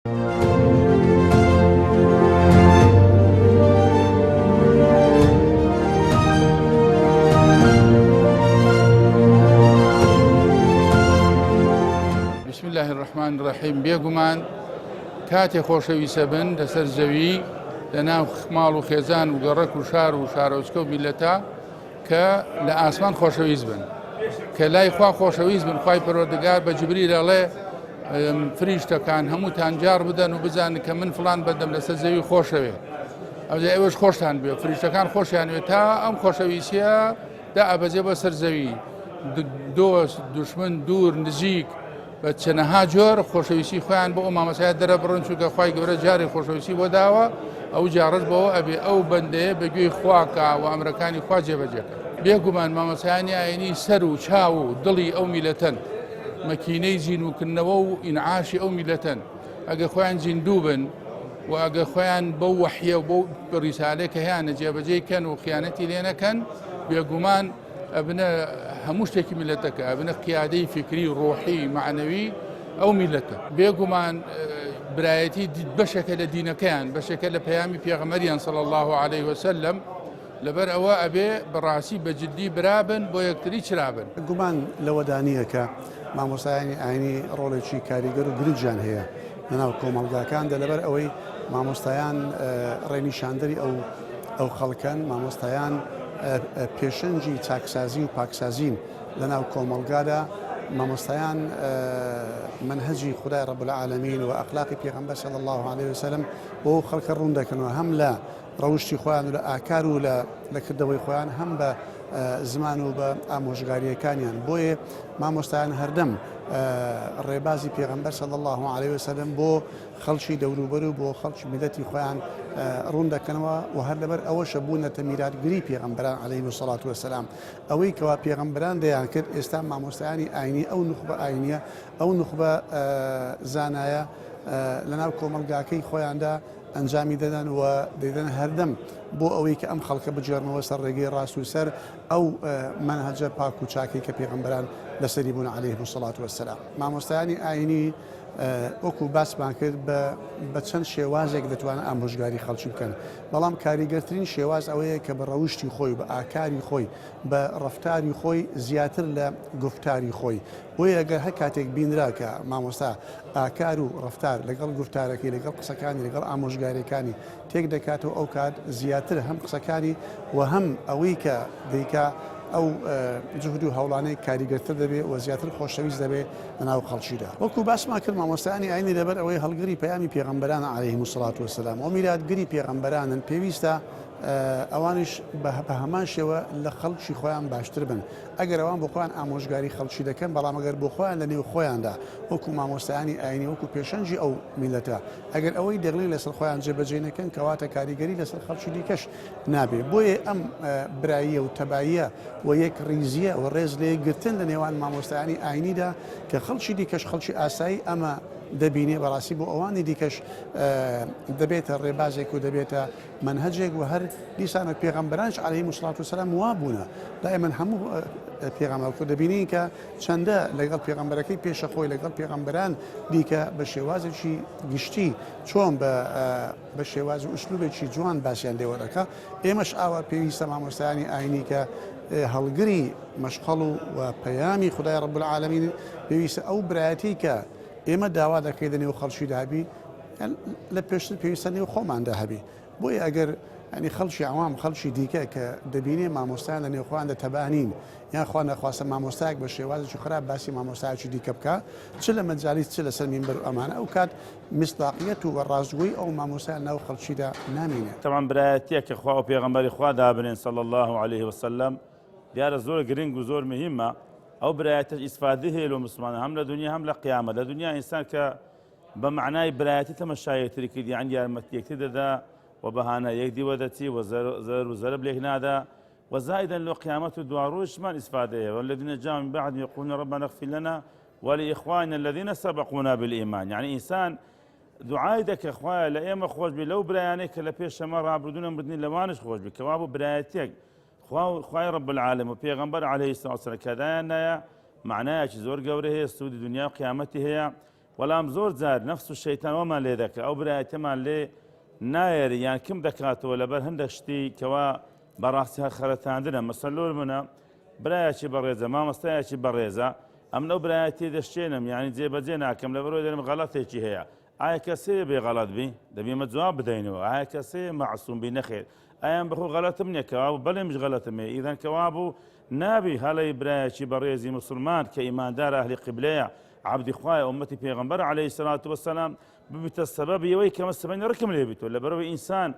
بسم الله الرحمن الرحيم. بيقومان كاتي خۆشەویستە بن لەسەر زەوی لەناو ماڵ و خێزان و گەڕەک و شار و شارۆچکە و میلەتە کە لە ئاسمان خۆشەویست بن، کە لای خوا خۆشەویست بن. خوای پەروەردگار بە جبریل دەڵێ فریشتەکان هەمووتان جار بدەن و بزانن کە من فڵان بەدەم لەسەر زەوی خۆشەوێ، ئەوجا ئێوەش خۆشتان بێ. فریشتەکان خۆشیان وێ تا ئەم خۆشەویستیە دا ئەبەجێ بە سەر زەوی. دۆست، دوشمن، دوور، نزیک بە چەنەها جۆر خۆشەویستی خۆیان بۆ ئەو مامەسایە دەرەبڕن، چونکە خوای گەورە جاری خۆشەویستی بۆ داوە، ئەو جارڕ بەوە ئەبێ ئەو بەندەیە بەگوێی خواکە و ئەمرەکانی خوا جێبەجێکە. بێگومان مامەسایانی ئاینی سەر و چاو و دڵی ئەو میلەتەن، مەکینەی زیینوکردنەوە و ئینعاشی ئەو میلەتەن. ئەگە خۆیان زیندوو بن و ئەگە خۆیان بەو وەحیە و بەو ڕیسالەیە کە هیانە جێبەجێکەن و خیانەتی لێ نەکەن، بێگومان ئەبنە هەموو شتێکی میلەتەکە، ئەبنە قیادەی فکری ڕۆحی معنەوی ئەو میلەتە. بێگومان برایەتی بەشێکە لە دینەکەیان، بەشێکە لە پەیامی پێغەمبەریان صلی الله عليه وسلم. لەبەر ئەوە ئەبێ بەڕاستی بەجددی برابن بۆ یەکتری چرابن. گومان لەوەدانیە کە مامۆستایانی ئاینی ڕۆڵێکی کاریگەر و گرنگیان هەیە لەناو کۆمەڵگاکاندا، لەبەر ئەوەی مامۆستایان ڕێنیشاندەری ئەو خەڵکەن، مامۆستایان پێشەنجی چاکسازی و پاکسازین لەناو کۆمەڵگادا، مامۆستایان منهجی خدای رب العالمین و ئەخلاقی پێغەمبەر صلی الله عليه وسلم بۆ خەڵکە ڕوون دەکەنەوە، هەم لە ڕەوشتی خۆیان و لە ئاکار و لە کردەوەی خۆیان، هەم بە زمان و بە ئامۆژگاریەکانیان. بۆیە مامۆستایان هەردەم ڕێبازی پێغەمبەر صلی الله عليه وسلم بۆ خەڵکی دەوروبەر و بۆ خەڵکی میلەتی خۆیان ڕوون دەکەنەوە و هەر لەبەر ئەوەشە بوونەتە میراثگری پێغەمبەران عەلەیهیم السەڵات وەسەلام. ئەوەی کەوا پێغەمبەران دەیان کرد، ئێستا مامۆستایانی ئاینی ئەو نوخبە ئاینیە، ئەو نوخبە زانایە لەناو کۆمەلگاکەی خۆیاندا ئەنجامی دەدەن و دەیدەن هەردەم بۆ ئەوەی کە ئەم خەڵکە بجێڕنەوە سەر ڕێگەی ڕاست و سەر ئەو منهەجە پاک و چاکەی کە پێغەمبەران لەسەری بوون عەلەیهیم السەڵات وەسەلام. مامۆستایانی ئاینی وەکو باسمان کرد بە چەند شێوازێک دەتوانن ئامۆژگاری خەڵکی بکەن، بەڵام کاریگەرترین شێواز ئەوەیە کە بە ڕەوشتی خۆی، بە ئاکاری خۆی، بە ڕەفتاری خۆی زیاتر لە گفتاری خۆی. بۆیە ئەگەر هەر کاتێک بینرا کە مامۆستا ئاکار و ڕەفتار لەگەڵ گفتارەکەی، لەگەڵ قسەکانی، لەگەڵ ئامۆژگاریەکانی تێک دەکاتەوە، ئەو کات زیاتر هەم قسەکانی و هەم ئەوەی کە دەیکا ئەو جهد و هەوڵانەی کاریگەرتر دەبێت و زیاتر خۆشەویست دەبێت لەناو خەڵکیدا. وەکو باسمان کرد، مامۆستایانی ئاینی لەبەر ئەوەی هەڵگری پەیامی پێغەمبەران عەلەیهیم السەڵات وەسەلام و میلادگری پێغەمبەرانن، پێویستە ئەوانش بە هەمان شێوە لە خەڵکی خۆیان باشتر بن. ئەگەر ئەوان بۆ خۆیان ئامۆژگاری خەڵکی دەکەن، بەڵام ئەگەر بۆ خۆیان لە نێو خۆیاندا وەکو مامۆستایانی ئاینی، وەکو پێشەنجی ئەو میلەتە، ئەگەر ئەوەی دەغڵی لەسەر خۆیان جێبەجێ نەکەن، کەواتە کاریگەری لەسەر خەڵکی دیکەش نابێ. بۆیە ئەم براییە و تەباییە و یەک ڕیزیە و ڕێز لێگرتن لە نێوان مامۆستایانی ئاینیدا کە خەڵکی دیکەش، خەڵکی ئاسایی ئەمە دەبینێ، بەڕاستی بۆ ئەوانی دیکەش دەبێتە ڕێبازێک و دەبێتە منهەجێک و هەر دیسانە پێغەمبەرانش عەلەیهیم السەڵات وەسەلام وا بوونە. دائیمەن هەموو پێغەمبەر دەبینین کە چەندە لەگەڵ پێغەمبەرەکەی پێشە خۆی، لەگەڵ پێغەمبەران دیکە بە شێوازێکی گشتی، چۆن بە شێواز و ئوسلوبێکی جوان باسییان لێوەرەکە. ئێمەش ئاوا پێویستە مامۆستایانی ئاینی کە هەڵگری مەشقەڵ و پەیامی خودای رب العالمین پێویستە ئەو برایەتی کە ئێمە داوا دەکەین لە نێو خەڵکی دابی لە پێشتر پێویستە نێو خۆماندا هەبی. بۆیە ئەگەر ینی خەڵکی عوام، خەڵکی دیکە کە دەبینێ مامۆستایان لە نێوخۆیان دەتەبانین، یان خوا نەخواستە مامۆستایەک بە شێوازێکی خراپ باسی مامۆستایەکی دیکە بکە، چ لە مەجالیس چ لەسەر مینبەر و ئەمانە، ئەو کات مصداقیەت و ڕازگۆیی ئەو مامۆستایان ناو خەڵکیدا نامینێت. طبعا برایەتیە کە خوا و پێغەمبەری خوا دابنێن صلی الله عليه وسلم دیارە زۆر گرنگ و زۆر مهمە. ئەو برایەتەش ئیسفادی هەیە لە مسلمانە، هەم لە دنیا هەم لە قیامەت. لە دنیا ئینسان کە بە معنای برایەتی تەمەشایەتری کرد، یعنی یارمەتیەکتر دەدا و بەهانە یەک دیوەدەچی و زەر و زەرب لێک نادا، وزائدا لو قيامة الدواروش ما الإسفادية والذين جاءوا من بعد يقولون ربنا اغفر لنا ولإخواننا الذين سبقونا بالإيمان. يعني إنسان دعايدك إخوان لأيما خوش بي لو بريانيك لبيش مرة عبدون مردين لوانش خوش بي كوابو برايتك خواي رب العالم وبيغمبر عليه الصلاة والسلام كذا معناه زور قوره هي السود الدنيا وقيامته هي وەڵام زۆر جار نەفس و شەیتان وەمان لێ دەکە ئەو برایەتەمان لێ نایێری یان کم دەکاتەوە لەبەر هەندێک شتی کەوا بەڕاستی هەر خەرەتاندنە مەسەلۆر منە برایەکی بەڕێزە مامۆستایەکی بەڕێزە ئەم لەو برایەتی دەشتێنم یعنی جێبەجێ ناکەم لەبەرەوەی دەرم غەڵەتێکی هەیە ئایا کەسێ بێ غەڵەت بی دەبێمە جواب بدەینەوە ئایا کەسێ مەعسووم بی نەخێر ئایان بەخۆ غەڵەتم نییە کەوا بەڵێمش غەڵەتم هەیە ئیدەن کەوا بوو نابی هەڵەی برایەکی بەڕێزی مسلمان کە ئیماندارە ئەهلی قیبلەیە عەبدی خوایە ئومەتی پێغەمبەر عەلەیهی سەلاتو وەسەلام ببیتە سەبەبی ئەوەی کە مەسەبەی ڕکم لێ بیتەوە لەبەرەوەی ئینسان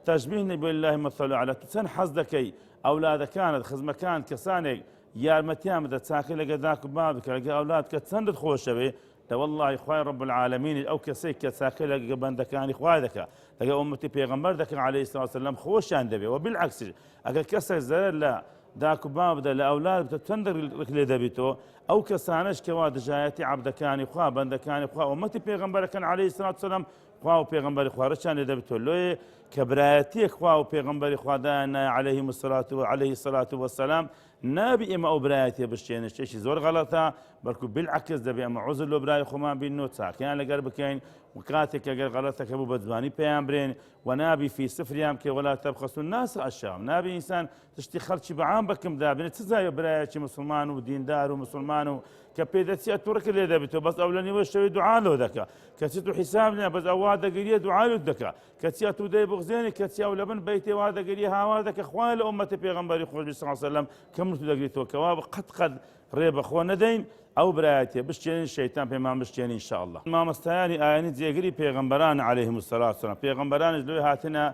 تەشبیه نەبی لله مەثەل عەلە تو چەند حەز دەکەی ئەولادەکانت خزمەکان کەسانێک یارمەتیان بدە چاکەی لەگە داک و باب بکە لەگە ئەولاد کە چەندت خۆشەوێ لەوەڵڵاهی خوای رب العالمین ئەو کەسێک کە چاکەی لەگە بەندەکانی خوای دەکە لەگە ئومەتی پێغەمبەر دەکە عەلەیهی سەلاتو وەسەلام خۆشیان دەبێ و بالعەکس ئەگەر کەسێک زەرەر لە داک و باب بدە لە ئەولاد بدە چەندێک لێ دەبیتەوە ئەو کەسانەش کەوا دژایەتی عەبدەکانی خوا بەندەکانی خوا ئومەتی پێغەمبەرەکەن عەلەیهی سەلاتو وەسەلام خوا و پێغەمبەری خوا ڕەچیان لێ دەبێتەوە لۆیە کە برایەتیەک خوا و پێغەمبەری خوادایانە عەلەیهی سەلاتو وەسەلام نابی ئێمە ئەو برایەتیە بشتێنە شتێکی زۆر غەڵەتە بەڵکو بالعەکس دەبێ ئەمە عوزر لۆ برای خۆمان بینەوە چاکیان لەگەر بکەین و کاتێک ئەگەر غەڵەتەکە بوو بە جوانی پێیان برێن و نابی فی سفریان کە وەلا تەبخەسوا الناس ئەشیاءهم نابی ئینسان تشتی خەڵکی بەعام بەکەم دابێنێت چ جایە برایەکی مسلمان و دیندار و مسلمان و کە پێدەچێت تووڕەکە لێ دەبێتەوە بەس ئەو لە نیوە شەوی دوعا لۆ دەکا کەچی تو حیساب نییە بەس ئەو وا دەگریە دوعا لۆ دەکا کەچیا تو دەی بغزێنی کەچیا و لەبن بەیتێ وا دەگریە هاوا دەکە خوای لە ئومەتی پێغەمبەری خۆش صلی الله علیه وسلم کەم تو دەگریتەوە کەوا قەت ڕێ بەخۆ نەدەین ئەو برایەتێ بشتێنین شەیتان پێمان بشتێنی ئینشاءالله مامۆستایانی ئاینی جێگیری پێغەمبەران عەلەیهیم السەلاتو وەسەلام پێغەمبەرانش لێ هاتنە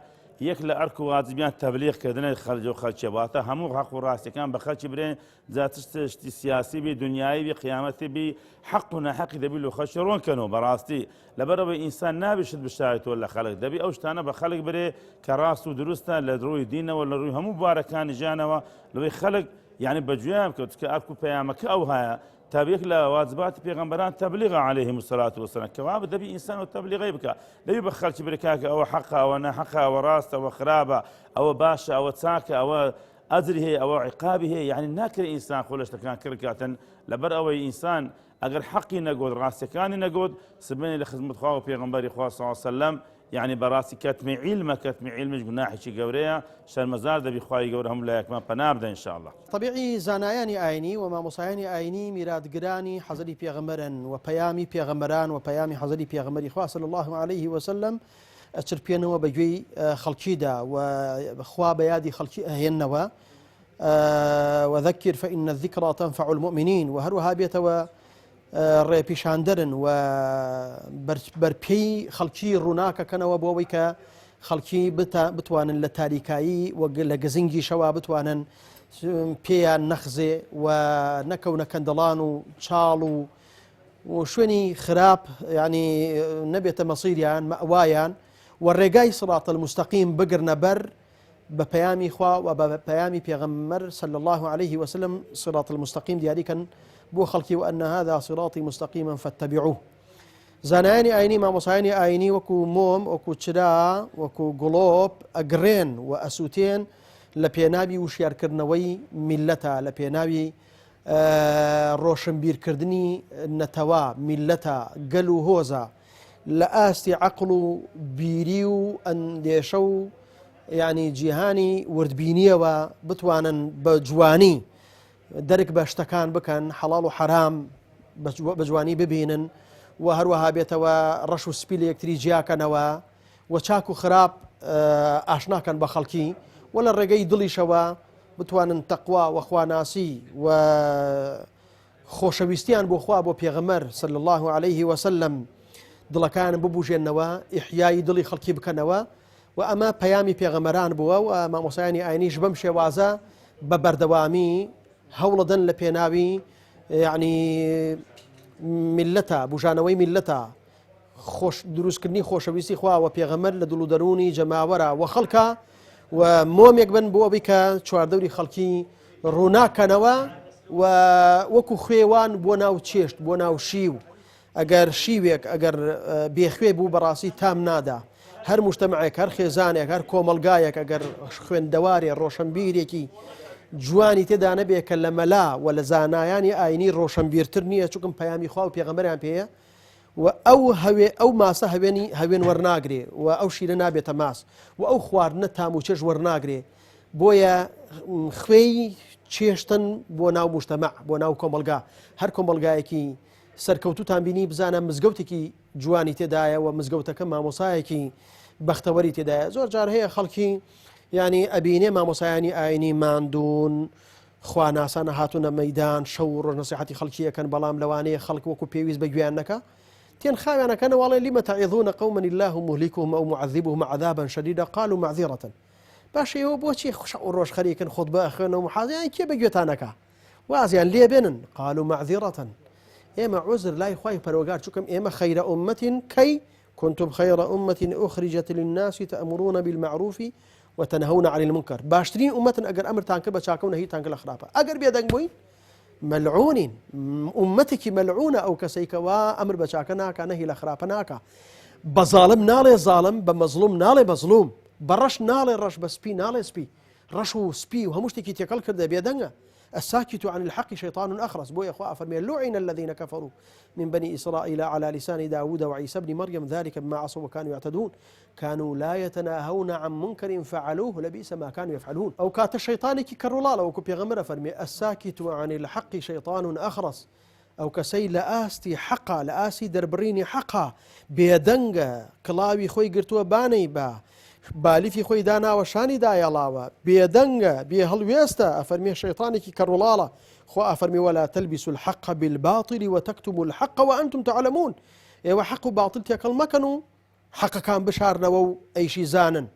یەک لە ئەرک و واجبیان تەبلیغکردنەوەی خەڵک و خەڵکیە واتە هەموو حەق و ڕاستیەکان بە خەڵکی برێن جا شتی سیاسی بی دنیایی بی قیامەتی بی حەق و نەحەقی دەبی لە خەڵکی ڕوونکەنەوە بەڕاستی لەبەرەوەی ئینسان نابێت بشایەتەوە لە خەڵک دەبی ئەو شتانە بە خەڵک برێ کە ڕاست و دروستە لە ڕووی دینەوە لە ڕووی هەموو بوارەکانی ژیانەوە لەوەی خەڵک یعنی بەگوێیان بکەوت کە ئەرک و پەیامەکە ئەو هەیە تابێک لە واجباتی پێغەمبەران تەبلیغ عەلەیهیم السەلاتو وەسەلام کەوا دەبی ئینسان و تەبلیغی بکە دەبی بە خەڵکی برکاکە ئەوە حەقە ئەوە نەحەقە ئەوە ڕاستە ئەوە خراپە ئەوە باشە ئەوە چاکە ئەوە ئەجری هەیە ئەوە عیقابی هەیە یعنی ناکرێت ئینسان خۆ لە شتەکان کردکاتن لەبەر ئەوەی ئینسان ئەگەر حەقی نەگۆت ڕاستیەکانی نەگۆت سبەی لە خزمەت خوا و پێغەمبەری خوا صلی الله علیه وسلم يعني براسي كتمي علمش قناحي شي قوريا شان مزار دبي خواي قورهم لا يكمان فنابدا ان شاء الله طبيعي زانایانی ئاینی و مامۆسایانی ئاینی میراتگرانی حەزەری پێغەمبەرن و پەیامی پێغەمبەران و پەیامی حەزەری پێغەمبەری خوا صلی الله عليه وسلم ئەچرپێنەوە بەگوێی خەڵکیدا و خوا بە یادی خەڵکی ئەهێننەوە وذكر فإن الذكرى تنفع المؤمنين وهروها بيتەوە ڕێپیشاندەرن و بەرپێی خەڵکی ڕووناکەکەنەوە بۆ ئەوەی کە خەڵکی بتوانن لە تاریکایی و لە گزنگی شەوا بتوانن پێیان نەخزێ و نەکەونە کەندەڵان و چاڵ و شوێنی خراپ ینی نەبێتە مەسیریان مەوایان و ڕێگای سڕات المستەقیم بگرنە بەر بە پەیامی خوا و بە پەیامی پێغەمبەر صلی الله عليه وسلم صراط المستقیم دیاریکەن بۆ خەڵکی وأن هذا صراطي مستقيما فاتبعوه زانایانی ئاینی مامۆسایانی ئاینی وەکو مۆم وەکو چرا وەکو گڵۆب ئەگرێن و ئەسووتێن لە پێناوی وشیارکردنەوەی میلەتە لە پێناوی ڕۆشنبیرکردنی نەتەوا میلەتە گەل و هۆزە لە ئاستی عەقڵ و بیری و ئەندێشە و یعنی جیهانی وردبینیەوە بتوانن بە جوانی دەرک بە شتەکان بکەن حەڵاڵ و حەرام بە جوانی ببینن و هەروەها بێتەوە ڕەش و سپی لە یەکتری جیاکەنەوە و چاک و خراپ ئاشناکەن بە خەڵکی و لە ڕێگەی دڵیشەوە بتوانن تەقوا و خواناسی و خۆشەویستیان بۆ خوا بۆ پێغەمبەر صلی الله عليه وسلم دڵەکان ببوژێنەوە ئیحیای دڵی خەڵکی بکەنەوە و ئەمە پەیامی پێغەمبەران بووە و مامۆسایانی ئاینیش بەم شێوازە بە بەردەوامی هەوڵەدەن لە پێناوی یعنی میلەتە بژانەوەی میلەتە دروستکردنی خۆشەویستی خوا و پێغەمبەر لە دڵ و دەرونی جەماوەرە و خەڵکە و مۆمێک بن بۆ ئەوەی کە چواردەوری خەڵکی ڕووناکەنەوە و وەکو خوێوان بۆ ناو چێشت بۆ ناو شیو ئەگەر شیوێک ئەگەر بێخوێ بوو بەڕاستی تام نادا هەر مجتەمەعێک هەر خێزانێک هەر کۆمەلگایەک ئەگەر خوێندەوارێ ڕۆشنبیرێکی جوانی تێدا نەبێ کە لە مەلا و لە زانایانی ئاینی ڕۆشنبیرتر نییە چونکم پەیامی خوا و پێغەمبەریان پێیە و ئەو ماسە هەوێن وەرناگرێ و ئەو شیرە نابێتە ماس و ئەو خواردنە تام و چێژ وەرناگرێ بۆیە خوێی چێشتن بۆ ناو مجتەمع بۆ ناو کۆمەلگا هەر کۆمەلگایەکی سەرکەوتوتان بینی بزانە مزگەوتێکی جوانی تێدایە و مزگەوتەکە مامۆسایەکی بەختەوەری تێدایە زۆر جار هەیە خەڵکی ینی ئەبینێ مامۆسایانی ئاینی ماندوون خواناسانە هاتوونە مەیدان شەو ڕۆژ نەسیحەتی خەڵکی یەکەن بەڵام لەوانەیە خەڵک وەکو پێویست بە گویان نەکە تێن خاویانەکەنە وەڵێ لم تعظون قوما الله مهلكهم أو معذبهم عذابا شديدا قالوا معذرة باش ئێوە بۆچی شەو ڕۆژ خەریکن خۆتبە ئەخوێنەوە محازیان کێ بە گوێتانەکە وازیان لێ بێنن قالوا معذرة ئێمە عذر لای خوای پەروەردگار چووکەم ئێمە خەیرە ئومەتین كي كنتم خير أمة أخرجت للناس تأمرون بالمعروف وتنهون عن المنكر باشترين أمة أجر أمر تانك بشاكة ونهي تانك الأخرافة أجر بيدك بوين ملعونين أمتك ملعونة أو كسيك وأمر بشاكة ناكا نهي الأخرافة ناكا بظالم نالي ظالم بمظلوم نالي مظلوم برش نالي رش بسبي نالي سبي رشو سبي وهمشتكي تيكل كرده بيدنغا الساكت عن الحق شيطان أخرس بو يا أخوة فرمي لعن الذين كفروا من بني إسرائيل على لسان داود وعيسى بن مريم ذلك بما عصوا وكانوا يعتدون كانوا لا يتناهون عن منكر فعلوه لبئس ما كانوا يفعلون أو كات الشيطان كي كرولال أو كبي غمرة فرمي الساكت عن الحق شيطان أخرس أو كسي لآستي حقا لآسي دربريني حقا بيدنغا كلاوي خوي قرتوا باني با بالفی خۆی دانا وەشانی دایەڵاوە بێدەنگە بێ هەڵوێستە ئەفەرمێ شەیطانێکی کەڕوڵاڵە خۆ ئەفەرمی ولا تلبسوا الحق بالباطل وتكتموا الحق وأنتم تعلمون ئێوە حق و باطل تێکەڵ مەکەن و حەقەکان بشارنەوە و ئەیشی زانن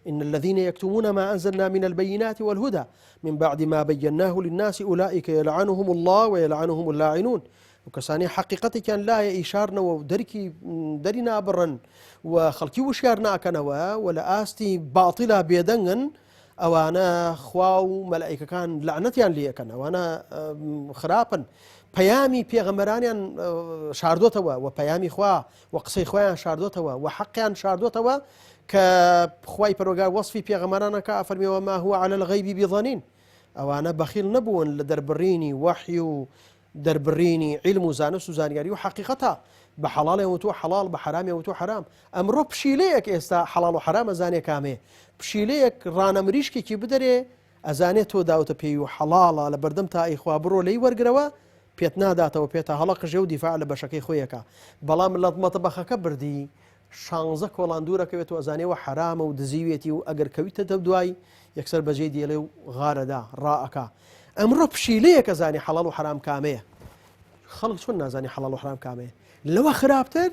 إن الذين يكتمون ما أنزلنا من البينات والهدى من بعد ما بيناه للناس أولئك يلعنهم الله ويلعنهم اللاعنون وكساني حقيقتي كان لا إشارنا ودركي درنا برا وخلقي وشيارنا كنوا ولا آستي باطلة بيدنغن أو أنا خواو ملائكة كان لعنتيان لي كان وأنا خرابا بيامي بيغمرانيان شاردوتوا وبيامي خوا وقصي خوان شاردوتوا وحقيان شاردوتوا كخواي بروغا وصفي بيغمرانا كأفرمي وما هو على الغيب بظنين أو أنا بخيل نبون لدربريني وحي دربريني علم وزانس وزانياري وحقيقتها بحلال يوتو حلال بحرام يوتو حرام أمرو بشيليك إستا حلال وحرام أزاني كامي بشيليك رانا مريشكي كي بدري أزاني تو داوتا بيو حلال لبردمتا إخوا برو لي ورقروا بيتنا داتا وبيتا هلق جو دفاع لبشكي خويكا بلا من مطبخة كبردي شانزك ولاندورا كويتو أزاني وحرام ودزيويتي وأقر كويتا تبدواي يكسر بجيدي ليو غاردا راءكا أمرو بشيليك أزاني حلال وحرام كامي خلق شون أزاني حلال وحرام كامي لو خرابتر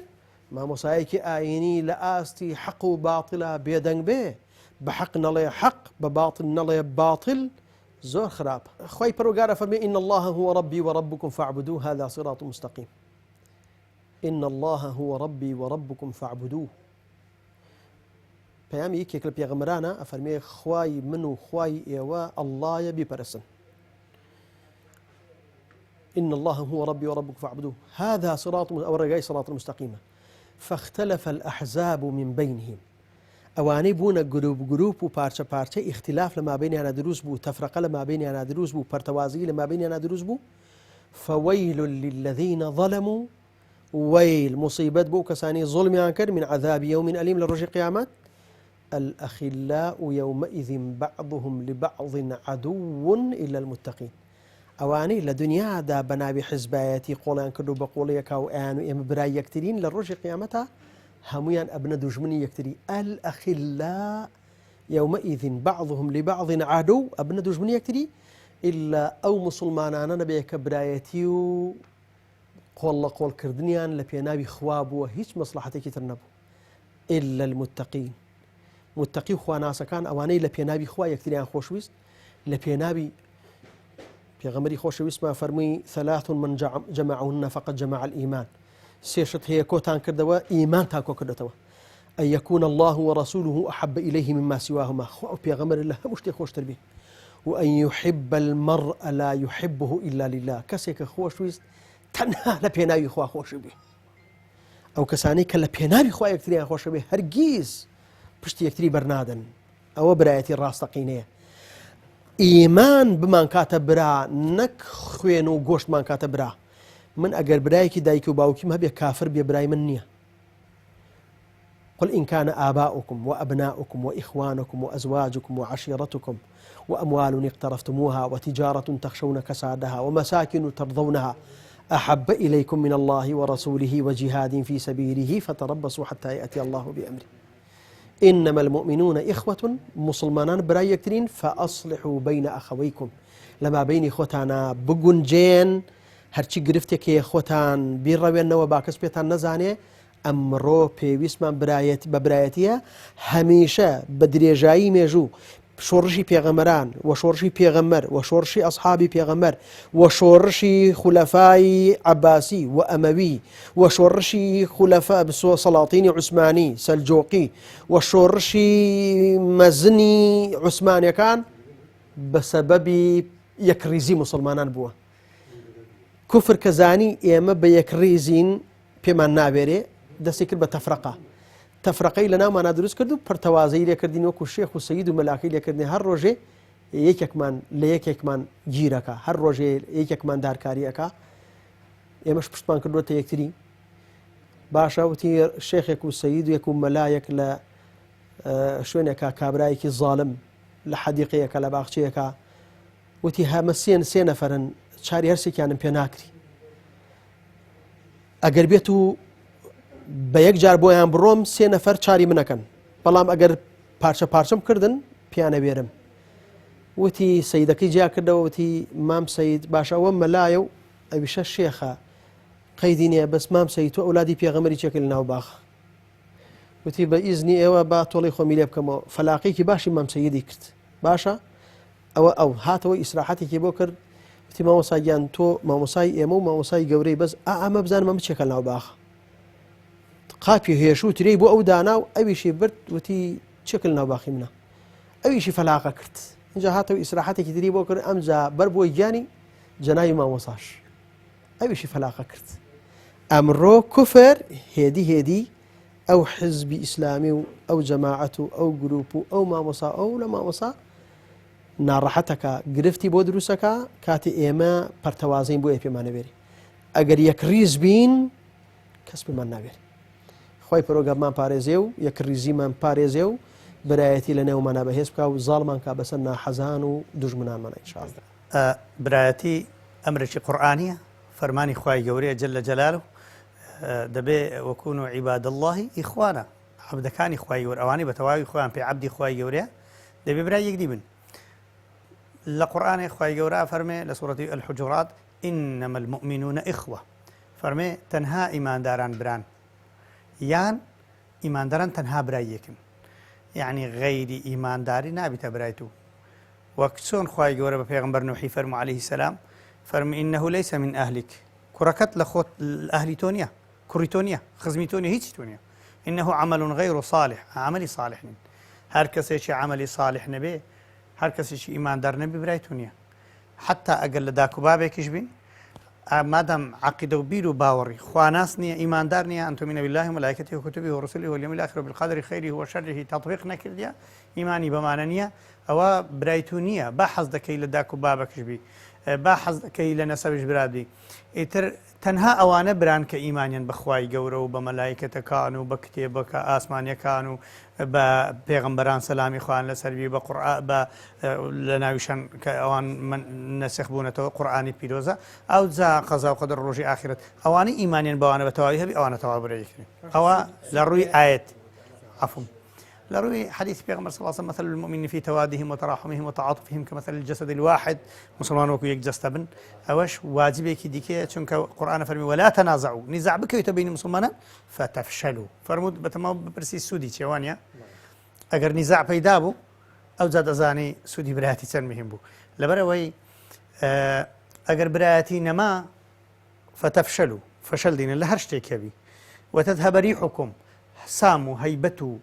ما مصايك آيني لآستي حق وباطلة بيدنگ بيه بحق نلي حق بباطل نلي باطل زور خراب خوي بروغارا فرمي إن الله هو ربي وربكم فاعبدوه هذا صراط مستقيم إن الله هو ربي وربكم فاعبدوه بيامي يكيك لبيغمرانا أفرمي خواي منو خواي إيوا الله يبي برسن إن الله هو ربي وربكم فاعبدوه هذا صراط أو الرجاي صراط المستقيمة فاختلف الأحزاب من بينهم أواني بونا جروب وبارشة اختلاف لما بين أنا دروس بو تفرقة لما بين أنا دروس بو برتوازي لما بين أنا دروس بو فويل للذين ظلموا ويل مصيبة بو كساني ظلم ينكر من عذاب يوم أليم للرجل قيامات الأخلاء يومئذ بعضهم لبعض عدو إلا المتقين أواني لدنيا دا بنابي حزباياتي قولان كدو بقولي كاو آنو إم براي يكترين للرجل قيامتها هميان أبنى دجمني يكتري الأخلاء يومئذ بعضهم لبعض عدو أبنى دجمني يكتري إلا أو مسلمانان نبيك برايتي قول كردنيان لبينابي خواب وهيش مصلحتك ترنبو إلا المتقين متقي خواناسا كان أواني لبينابي خوا يكتريان خوشويست لبينابي في غمري خوشويست ما فرمي ثلاث من جمعهن فقد جمع الإيمان سيشت هي كوتان كردوا إيمان تاكو كردتوا أن يكون الله ورسوله أحب إليه مما سواهما في غمر الله مشتي خوش تربيه وأن يحب المرء لا يحبه إلا لله كسيك خوشويست تنها لبيناوي خوا خوش به أو كساني كلا بيناوي خوا يكتري خوش به هرجيز بشتي يكتري برنادن أو برايتي الراستقينية إيمان بمان كاتبرا نك خوينو غوشت مان كاتبرا من ئەگەر برایەکی دایک و باوکیم هەبێ کافر بێ برای من نییە. قل إن كان آباؤكم وأبناؤكم وإخوانكم وأزواجكم وعشيرتكم وأموال اقترفتموها وتجارة تخشون كسادها ومساكن ترضونها أحب إليكم من الله ورسوله وجهاد في سبيله فتربصوا حتى يأتي الله بأمره إنما المؤمنون إخوة مسلمان براي يكترين فأصلحوا بين أخويكم لما بين إخوتانا بقنجين هرچی گرفتێکی خۆتان بیڕەوێنەوە باکەس پێتان نەزانێ ئەمڕۆ پێویستمان بە برایەتیە هەمیشە بە درێژایی مێژوو شۆڕشی پێغەمبەران و شۆڕشی پێغەمبەر و شۆڕشی ئەسحابی پێغەمبەر و شۆڕشی خولەفای عەباسی و ئەمەوی و شۆڕشی خولەفا سەڵاتینی عوسمانی سەلجۆقی و شۆڕشی مەزنی عوسمانیەکان بە سەبەبی یەکریزی موسڵمانان بووە. کوفر کەزانی ئێمە بە یەکریزین پێمان نابێرێ دەستی کرد بە تەفرەقەی لە ناومانە دروست کرد و پڕتەوازەی لێکردین وەکو شێخ و سەید و مەلاکەی لێکردنی هەر ڕۆژێ یەکێکمان لە یەکێکمان گیرەکە هەر ڕۆژێ یەکێکمان دارکاریەکە ئێمەش پشتمان کردوتە یەکتری باشە وتی شێخێک و سەید و یەک و مەلایەک لە شوێنێکە کابرایەکی زاڵم لە حەدیقەیەکە لە باخچەیەکە وتی هەمە سێ نەفەرن چاری هەرسێکیانم پێ ناکری ئەگەر بێت و بە یەک جار بۆیان بڕۆم سێ نەفەر چاری منەکەن بەڵام ئەگەر پارچە پارچەم کردن پیانە بێرم. وتی سەیدەکەی جیا کردەوە وتی مام سەید باشە ئەوە مەلایە و ئەویشە شێخە قەیدی نییە بەس مام سەید تۆ ئەولادی پێغەمبەری چێکە لە ناو باخ. وتی بە ئیزنی ئێوە با تۆڵی خۆمی لێ بکەمەوە فەلاقەیەکی باشی مام سەیدی کرد باشە ئەو هاتەوە ئیسراحەتێکی بۆ کرد وتی مامۆساگیان تۆ مامۆسای ئێمە و مامۆسای گەورەی بەس ئەمە بزانم ئەمە چێکە ناو باخ قاپی هێشوو ترەی بۆ ئەو دانا و ئەویشی برد وتی چێکە لە ناو باخی منە ئەویشی فەلاقە کرد اینجا هاتەوە ئیسراحەتێکی تری بۆ کرد ئەمجا بەر بۆی گیانی جەناوی مامۆساش ئەویشی فەلاقە کرد. ئەمڕۆ کوفر هێدی ئەو حزبی ئیسلامی و ئەو جەماعەت و ئەو گروپ و ئەو مامۆسا ئەو لە مامۆسا ناڕەحەتەکە گرفتی بۆ دروستەکە کاتی ئێمە پەرتەوازەین بۆ پێمانە بێری ئەگەر یەکریز بین کەس پێمان نابێت خۆی پرۆگەمان پارێزێ و یەکریزیمان پارێزێ و برایەتی لە نێومانە بەهێز بکە و زاڵمان کا بەسەر ناحەزان و دوژمنانمانە ئینشاءالله. برایەتی ئەمرێکی قورئانیە فەرمانی خوای گەورەیە جەل جەلاله دەبێ وەکون و عیباد اللهی ئیخوانە عەبدەکانی خوای گەورە ئەوانەی بە تەواوی خۆیان پێ عەبدی خوای گەورەیە دەبێ برای یەکدی بن. لە قورئانی خوای گەورە فەرمێ لە سوورەتی الحجرات إنما المؤمنون إخوة فەرمێ تەنها ئیمانداران بران یان ئیمانداران تەنها برای یەکن یعنی غەیری ئیمانداری نابێتە برای تو وەک چۆن خوای گەورە بە پێغەمبەر نوحی فەرموو عەلەیهی سەلام فەرموو إنه ليس من أهلك کوڕەکەت لە خۆت ئەهلی تۆ نییە کوڕی تۆ نییە خزمی تۆ نییە هیچی تۆ نییە إنه عمل غير صالح عملی صالح نین هەر کەسێکی عملی صالح نەبێ هەر کەسێکی ئیماندار نەبێ برای تۆ نییە حتا ئەگەر لە داک و بابێکیش بین مادام عقیدە و بیر و باوەڕی خواناس نییە ئیماندار نییە ئەن تؤمنە بالله وملائکته وكتبه ورسله واليوم الآخر وبالقدر خيره وشره تطبیق نەکردیە ئیمانی بەمانە نییە ئەوە برای تو نییە با حەز دەکەی لە داک و بابەکەش بی با حەز دەکەی لە نەسەبش برابی ئیتر تەنها ئەوانە بران کە ئیمانیان بەخوای گەورە و بە مەلایکەتەکان و بە کتێبەکە ئاسمانیەکان و بە پێغەمبەران سەلامی خوان لەسەروی بە قورئان بە لە ناویشان کە ئەوان نەسخ بوونەتەوە قورئانی پیرۆزە ئەو جا قەزا و قەدەر ڕۆژی ئاخرەت ئەوانەی ئیمانیان بەوانە بە تەواوی هەبی ئەوانە تەواو برایەکن ئەوە لە ڕووی ئایەت عەفوم لروي حديث بيغمبر صلى الله عليه وسلم مثل المؤمنين في توادهم وتراحمهم وتعاطفهم كمثل الجسد الواحد مسلمان وكو يك جستبن اوش واجبك ديكي چونك قرآن فرمي ولا تنازعوا نزاع بك بين مسلمان فتفشلوا فرمود بتمام برسي سودي تشوانيا اگر نزاع پیدا بو او زاد ازاني سودي براتي چن مهم بو لبروي اگر براتي نما فتفشلوا فشل دين الله هرشتي كبي وتذهب ريحكم سامو هيبتو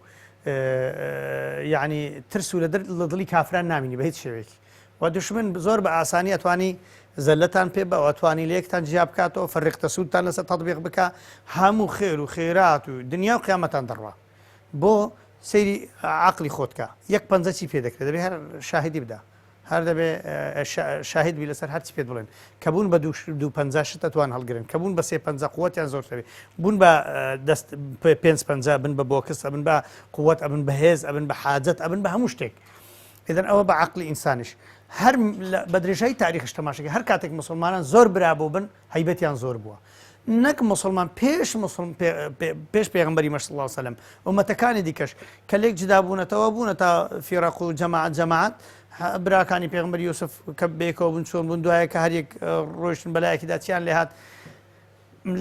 يعني ترسو لدڵی کافران نامینی بە هیچ شێوەیەکی و دشمن زۆر بە ئاسانی ئەتوانی زەلەتان پێ بە ئەتوانی لەیەکتان جیا بکاتەوە فەرقتە سوودتان لەسەر تەطبیق بکە هەموو خێر و خێرات و دنیا و قیامەتان دەڕوا بۆ سەیری عەقلی خۆتکە یەک پەنجە چی پێ دەکرێت دەبێ هەر شاهدی بدا هەر دەبێ شاهید بی لەسەر هەرچی پێت بڵێن کە بوون بە 250 شتە توان هەڵگرن کە بوون بە 350 قووەتیان زۆر دەبێت بوون بە 550 بن بە بۆکس ئەبن بە قووەت ئەبن بە هێز ئەبن بە حاجەت ئەبن بە هەموو شتێک ئیدەن ئەوە بە عەقڵی ئینسانیش هەر بە درێژایی تاریخش تەماشاکە هەر کاتێک مسلمانان زۆر برابوو بن هەیبەتیان زۆر بووە نەک مسلمان پێش پێغەمبەری مەحمەد صلی الله علیه و سەلەم ئومەتەکانی دیکەش کە لێک جدا بوونەتەوە بوونە تا فیرەق و جەماعەت براکانی پێغەمبەر یوسف کە بێکەوە بوون چۆن بوون دوایە کە هەر یەک ڕۆیشتن بەلایەکیدا چیان لێ هات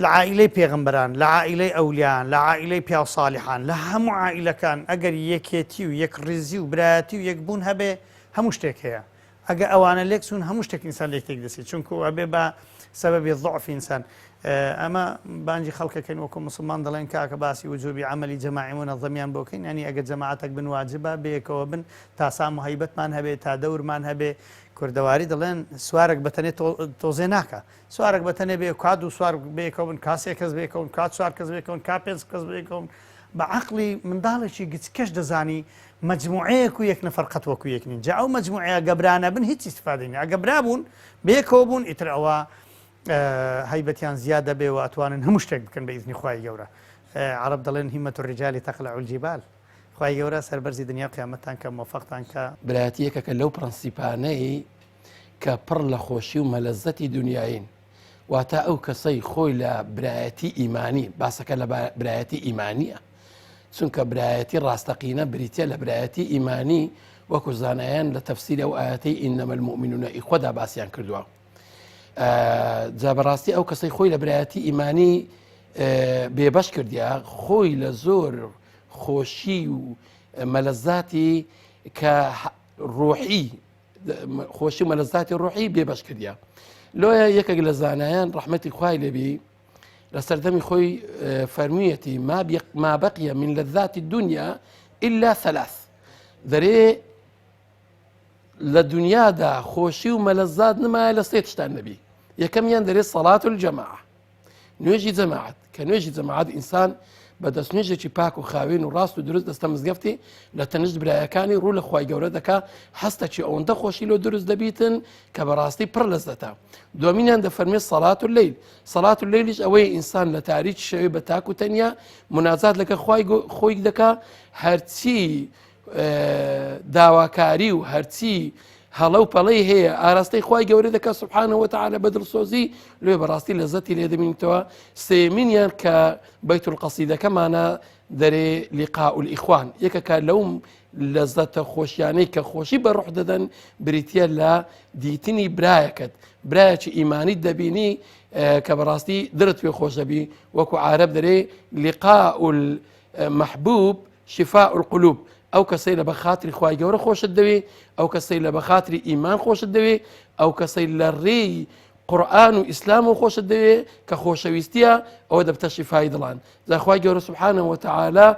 لە عائیلەی پێغەمبەران لە عائیلەی ئەولیان لە عائیلەی پیاو ساڵحان لە هەموو عائیلەکان ئەگەر یەکێتی و یەک ڕێزی و برایەتی و یەک بوون هەبێ هەموو شتێک هەیە ئەگە ئەوانە لێک چوون هەموو شتێک ئینسان لێک تێک دەچێت چونکە ئەبێ بە سەبەبی ضعف ئینسان ئەمە بانجی خەڵکەکەین وەکو مسلمان دەڵێن کاکە باسی وجوبی عملی جەماعی منەظەمیان بۆکەین ینی ئەگەر جەماعەتێک بن واجبە بەیەکەوە بن تا سام و هەیبەتمان هەبێ تا دەورمان هەبێ کوردەواری دەڵێن سوارێک بەتەنێ تۆزێ ناکە سوارێک بەتەنێ بێ کات و سوار بێکەوە بن کاسێک کەس بێکەون کات چوار کەس بێکەون کا پێنج کەس بێکەون بە عەقڵی منداڵێکی گچکەش دەزانی مجموعەیەک و یەک نەفەر قەت وەکو یەک نین جا ئەو مجموعەیە گەبرانە بن هیچ ئیستیفادەی نییە ئەگە برابوون بێکەوە بوون ئیتر ئەوە هەیبەتیان زیادە بێ و ئەتوانن هەموو شتێک بکەن بە ئیزنی خوای گەورە عەرەب دەڵێن هیمەت الرجال تەقلع الجبال خوای گەورە سەربەرزی دنیا قیامەتتان کە موفەقتان کە برایەتیەکە کە لەو پرەنسیپانەی کە پڕ لە خۆشی و مەلەزەتی دنیاین واتە ئەو کەسەی خۆی لە برایەتی ئیمانی باسەکە لە برایەتی ئیمانیە چونکە برایەتی ڕاستەقینە بریتە لە برایەتی ئیمانی وەکو زانایان لە تەفسیری ئەو ئاەتەی ئینەمە المؤمنون ئیخوەدا باسییان کردووە جا بەڕاستی ئەو کەسەی خۆی لە برایەتی ئیمانی بێبەش کردیا خۆی لە زۆر خۆشی و مەلەزاتی کە ڕۆحی خۆشی و مەلەزاتی ڕۆحی بێبەش کردیا لۆیە یەکێک لە زانایان ڕەحمەتی خوای لێبی لە سەردەمی خۆی فەرموویەتی ما بقي من لذات الدنيا إلا ثلاث دەرێ لە دنیادا خۆشی و مەلەزات نمایە لە سێ تشتان نەبی یەکەمیان دەرێت سەڵات الجەماعە نوێژی جەماعەت کە نوێژی جەماعەت ئینسان بە دەستنوێژێکی پاک و خاوێن و ڕاست و دروست دەستە مزگەفتی لە تەنیشت برایەکانی ڕوو لە خوای گەورە دەکا هەستەکی ئەوەندە خۆشی لۆ دروست دەبیتن کە بەڕاستی پڕ لەزەتە دومینیان دەفەرمێت سەڵات اللەیل سەڵات اللەیلیش ئەوەی ئینسان لە تاریکی شەوێ بە تاک و تەنیا مناجات لەگەڵ خۆی دەکا هەرچی داواکاری و هەرچی هەڵە و پەڵەی هەیە ئاراستەی خوای گەورە دەکات سوبحانەهو وتەعالە بە دڵسۆزی لێ بەڕاستی لەزەتی لێ دەبینیتەوە سێمینیان کە بەیت القەسیدەکەمانە دەرێ لیقاء الئیخوان یەکەکە لەو لەزەتە خۆشیانەی کە خۆشی بە ڕوح دەدەن بریتە لە دیتنی برایەکەت برایەکی ئیمانی دەبینی کە بەڕاستی دڵت پێ خۆش دەبی وەکو عارەب دەرێ لیقاء المەحبوب شفاء القلوب ئەو کەسەی لە بەخاتری خوای گەورە خۆشت دەوێ ئەو کەسەی لە بەخاتری ئیمان خۆشت دەوێ ئەو کەسەی لە ڕێی قورئان و ئیسلام و خۆشت دەوێ کە خۆشەویستیە ئەوە دەبتە شیفای دڵان جا خوای گەورە سوبحانەهو وتەعالە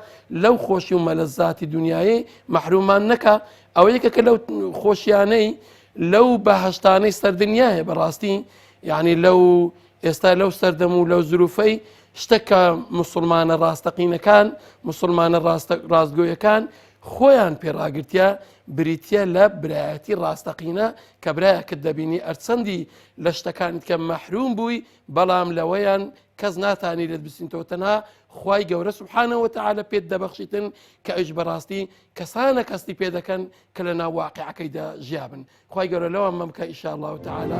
لەو خۆشی و مەلەزاتی دنیایی مەحرومان نەکا ئەو یەکێکە لەو خۆشیانەی لەو بەهەشتانەی سەردنیایە بەڕاستی یعنی لەو ئێستا لەو سەردەم و لەو زروفەی شتەکە مسلمانە ڕاستەقینەکان مسلمانە ڕاستگۆیەکان خۆیان پێڕاگرتیا بریتە لە برایەتی ڕاستەقینە کە برایەکت دەبینی ئەرچەندی لە شتەکانت کە مەحروم بووی بەڵام لەوەیان کەس ناتانی لێت بچینتەوە تەنها خوای گەورە سوبحانەهو وتەعالە پێت دەبەخشیتن کە ئەویش بەڕاستی کەسانە کەستی پێ دەکەن کە لە ناو واقیعەکەیدا ژیابن خوای گەورە لەوە مەمکە ئینشاء الله تعالى